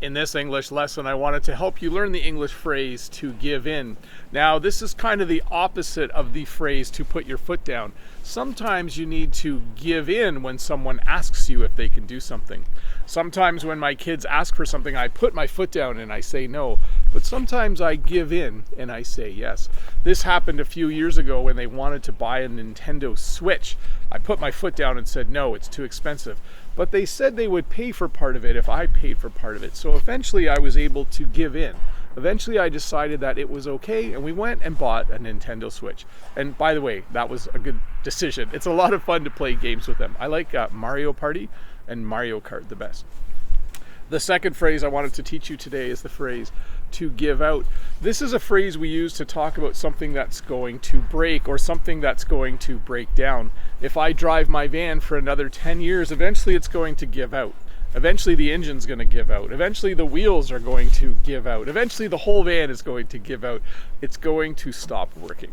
In this English lesson, I wanted to help you learn the English phrase to give in. Now, this is kind of the opposite of the phrase to put your foot down. Sometimes you need to give in when someone asks you if they can do something. Sometimes when my kids ask for something, I put my foot down and I say no. But sometimes I give in and I say yes. This happened a few years ago when they wanted to buy a Nintendo Switch. I put my foot down and said, no, it's too expensive. But they said they would pay for part of it if I paid for part of it. So eventually I was able to give in. Eventually I decided that it was okay, and we went and bought a Nintendo Switch. And by the way, that was a good decision. It's a lot of fun to play games with them. I like Mario Party and Mario Kart the best. The second phrase I wanted to teach you today is the phrase to give out. This is a phrase we use to talk about something that's going to break or something that's going to break down. If I drive my van for another 10 years, eventually it's going to give out. Eventually the engine's going to give out. Eventually the wheels are going to give out. Eventually the whole van is going to give out. It's going to stop working.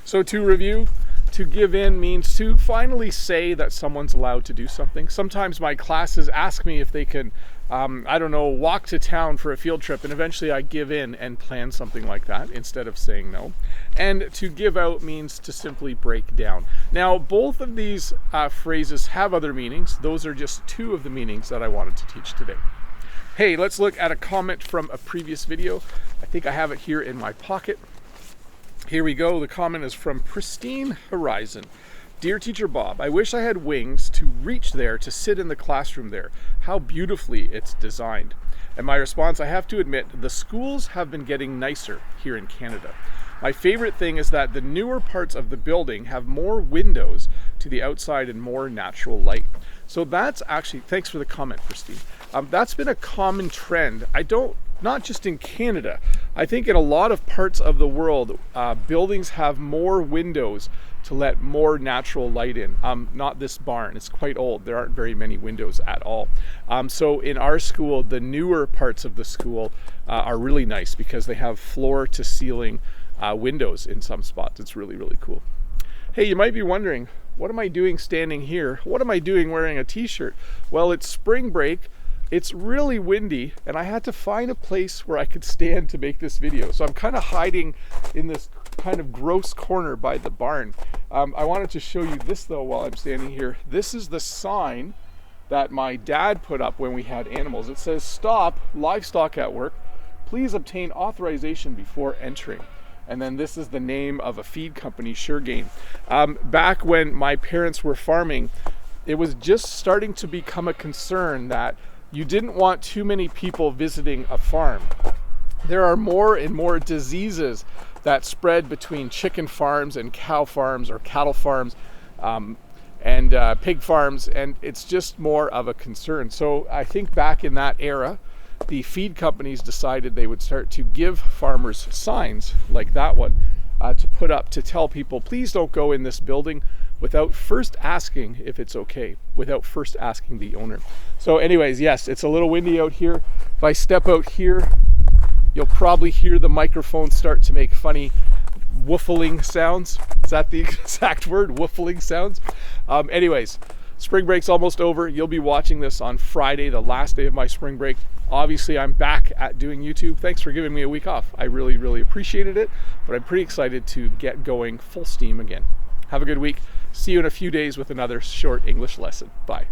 So to review, to give in means to finally say that someone's allowed to do something. Sometimes my classes ask me if they can, walk to town for a field trip, and eventually I give in and plan something like that instead of saying no. And to give out means to simply break down. Now, both of these phrases have other meanings. Those are just two of the meanings that I wanted to teach today. Hey, let's look at a comment from a previous video. I think I have it here in my pocket. Here we go. The comment is from Pristine Horizon. Dear Teacher Bob, I wish I had wings to reach there, to sit in the classroom there. How beautifully it's designed. And my response, I have to admit, the schools have been getting nicer here in Canada. My favorite thing is that the newer parts of the building have more windows to the outside and more natural light. So that's actually, thanks for the comment, Christine. That's been a common trend. Not just in Canada. I think in a lot of parts of the world, buildings have more windows to let more natural light in. Not this barn, it's quite old. There aren't very many windows at all. So in our school, the newer parts of the school are really nice because they have floor to ceiling windows in some spots. It's really, really cool. Hey, you might be wondering, what am I doing standing here? What am I doing wearing a t-shirt? Well, it's spring break. It's really windy, and I had to find a place where I could stand to make this video. So I'm kind of hiding in this kind of gross corner by the barn. I wanted to show you this though while I'm standing here. This is the sign that my dad put up when we had animals. It says, "Stop livestock at work. Please obtain authorization before entering." And then this is the name of a feed company, Suregain. Back when my parents were farming, it was just starting to become a concern that you didn't want too many people visiting a farm. There are more and more diseases that spread between chicken farms and cow farms or cattle farms and pig farms, and it's just more of a concern. So I think back in that era, the feed companies decided they would start to give farmers signs like that one to put up to tell people, please don't go in this building without first asking if it's okay, without first asking the owner. So anyways, yes, it's a little windy out here. If I step out here, you'll probably hear the microphone start to make funny woofling sounds. Is that the exact word? Woofling sounds? Anyways, spring break's almost over. You'll be watching this on Friday, the last day of my spring break. Obviously, I'm back at doing YouTube. Thanks for giving me a week off. I really, really appreciated it, but I'm pretty excited to get going full steam again. Have a good week. See you in a few days with another short English lesson. Bye.